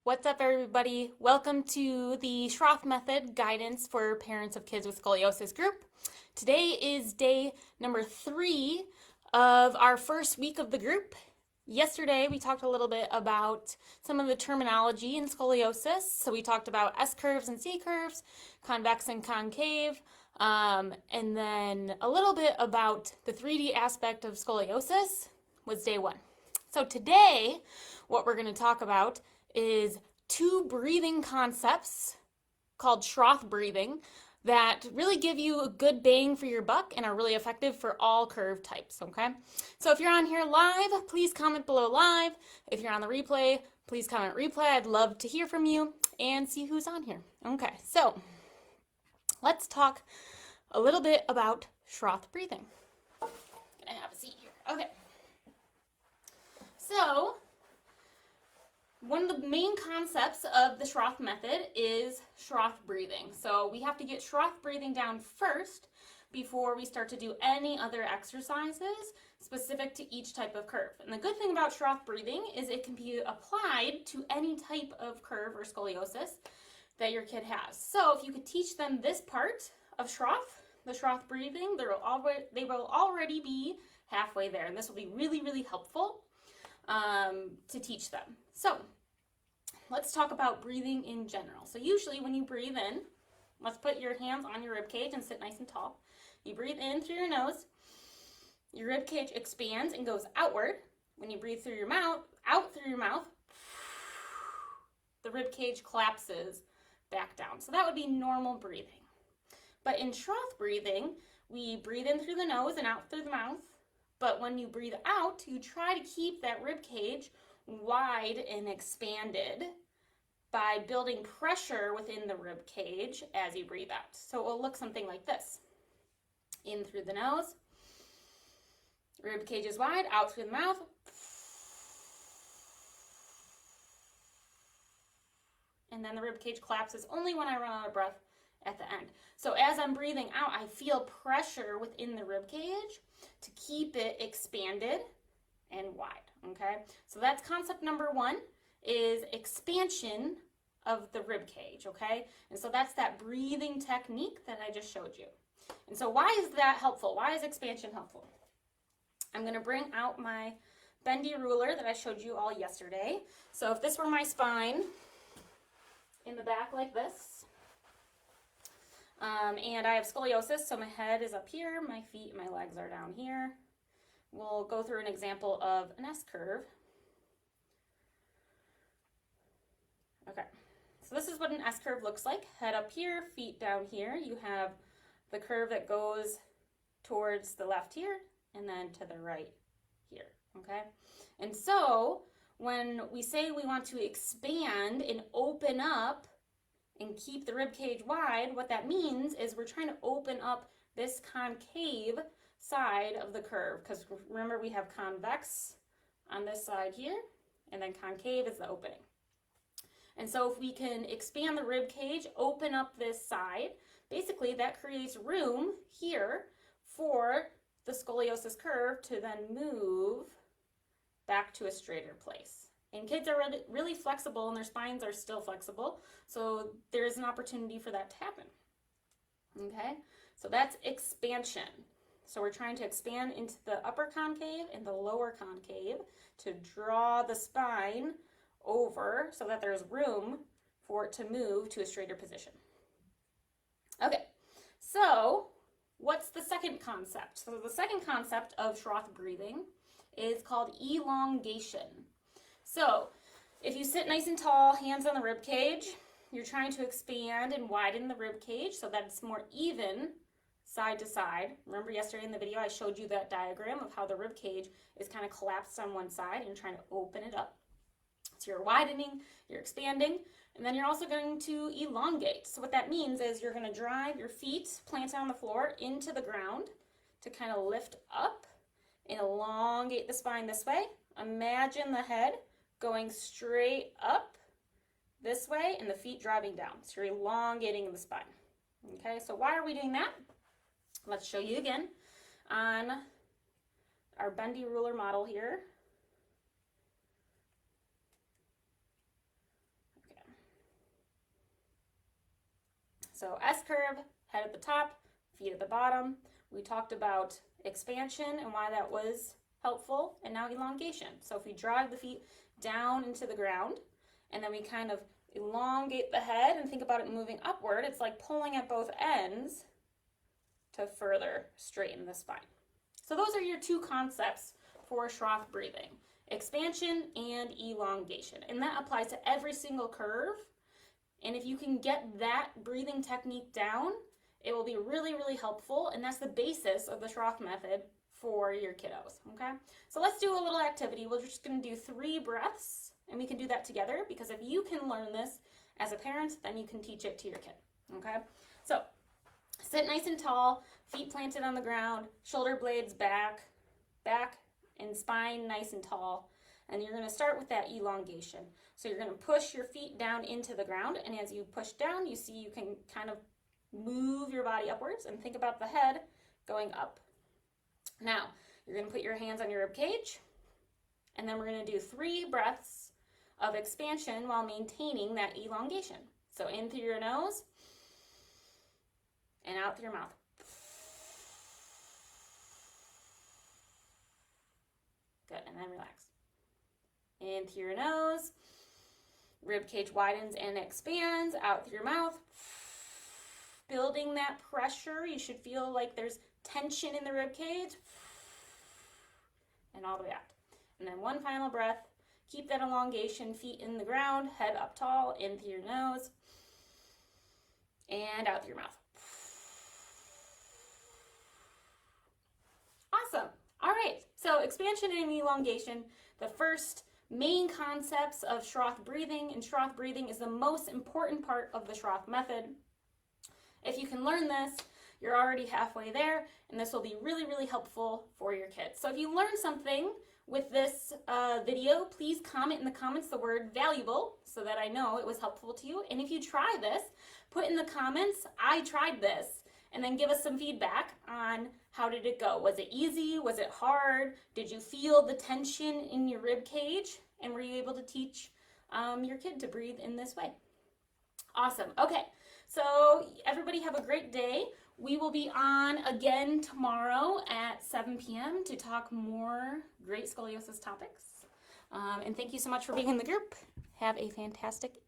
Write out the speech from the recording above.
What's up, everybody? Welcome to the Schroth Method guidance for parents of kids with scoliosis group. Today is day number 3 of our first week of the group. Yesterday, we talked a little bit about some of the terminology in scoliosis. So we talked about S curves and C curves, convex and concave, and then a little bit about the 3D aspect of scoliosis was day 1. So today, what we're going to talk about is 2 breathing concepts called Schroth breathing that really give you a good bang for your buck and are really effective for all curve types, okay? So if you're on here live, please comment below live. If you're on the replay, please comment replay. I'd love to hear from you and see who's on here. Okay, so let's talk a little bit about Schroth breathing. I'm gonna have a seat here. Okay. So, one of the main concepts of the Schroth method is Schroth breathing. So we have to get Schroth breathing down first before we start to do any other exercises specific to each type of curve. And the good thing about Schroth breathing is it can be applied to any type of curve or scoliosis that your kid has. So if you could teach them this part of Schroth, the Schroth breathing, they will already be halfway there. And this will be really, really helpful to teach them. So let's talk about breathing in general. So usually when you breathe in, let's put your hands on your rib cage and sit nice and tall. You breathe in through your nose, your rib cage expands and goes outward. When you breathe through your mouth, out through your mouth, the rib cage collapses back down. So that would be normal breathing. But in Schroth breathing, we breathe in through the nose and out through the mouth. But when you breathe out, you try to keep that rib cage wide and expanded by building pressure within the rib cage as you breathe out. So it will look something like this. In through the nose, rib cage is wide, out through the mouth. And then the rib cage collapses only when I run out of breath at the end. So as I'm breathing out, I feel pressure within the rib cage to keep it expanded and wide, okay? So that's concept number 1, is expansion of the rib cage, okay? And so that's that breathing technique that I just showed you. And so why is that helpful? Why is expansion helpful? I'm gonna bring out my bendy ruler that I showed you all yesterday. So if this were my spine in the back like this, and I have scoliosis, so my head is up here, my feet and my legs are down here. We'll go through an example of an S curve. Okay, so this is what an S curve looks like. Head up here, feet down here. You have the curve that goes towards the left here and then to the right here, okay? And so when we say we want to expand and open up and keep the rib cage wide, what that means is we're trying to open up this concave side of the curve, because remember we have convex on this side here, and then concave is the opening. And so if we can expand the rib cage, open up this side, basically that creates room here for the scoliosis curve to then move back to a straighter place. And kids are really flexible and their spines are still flexible, so there's an opportunity for that to happen. Okay, so that's expansion. So we're trying to expand into the upper concave and the lower concave to draw the spine over so that there's room for it to move to a straighter position. Okay, so what's the second concept? So the second concept of Schroth breathing is called elongation. So if you sit nice and tall, hands on the rib cage, you're trying to expand and widen the rib cage so that it's more even side to side. Remember yesterday in the video I showed you that diagram of how the rib cage is kind of collapsed on one side and you're trying to open it up. So you're widening, you're expanding, and then you're also going to elongate. So what that means is you're going to drive your feet planted on the floor into the ground to kind of lift up and elongate the spine this way. Imagine the head going straight up this way and the feet driving down. So you're elongating the spine. Okay, so why are we doing that? Let's show you again on our bendy ruler model here. So S-curve, head at the top, feet at the bottom. We talked about expansion and why that was helpful, and now elongation. So if we drag the feet down into the ground, and then we kind of elongate the head and think about it moving upward, it's like pulling at both ends to further straighten the spine. So those are your two concepts for Schroth breathing, expansion and elongation. And that applies to every single curve. And if you can get that breathing technique down, it will be really, really helpful. And that's the basis of the Schroth method for your kiddos, okay? So let's do a little activity. We're just gonna do 3 breaths, and we can do that together, because if you can learn this as a parent, then you can teach it to your kid, okay? So sit nice and tall, feet planted on the ground, shoulder blades back, and spine nice and tall. And you're gonna start with that elongation. So you're gonna push your feet down into the ground, and as you push down, you see you can kind of move your body upwards, and think about the head going up. Now, you're gonna put your hands on your rib cage, and then we're gonna do 3 breaths of expansion while maintaining that elongation. So in through your nose, and out through your mouth. Good, and then relax. In through your nose, rib cage widens and expands, out through your mouth. Building that pressure, you should feel like there's tension in the rib cage. And all the way out. And then one final breath. Keep that elongation, feet in the ground, head up tall, in through your nose, and out through your mouth. Awesome. All right, so expansion and elongation, the first main concepts of Schroth breathing, and Schroth breathing is the most important part of the Schroth method. If you can learn this, you're already halfway there, and this will be really, really helpful for your kids. So if you learned something with this video, please comment in the comments the word valuable so that I know it was helpful to you. And if you try this, put in the comments, I tried this, and then give us some feedback on how did it go. Was it easy? Was it hard? Did you feel the tension in your rib cage? And were you able to teach your kid to breathe in this way? Awesome. Okay, so everybody have a great day. We will be on again tomorrow at 7 p.m. to talk more great scoliosis topics. And thank you so much for being in the group. Have a fantastic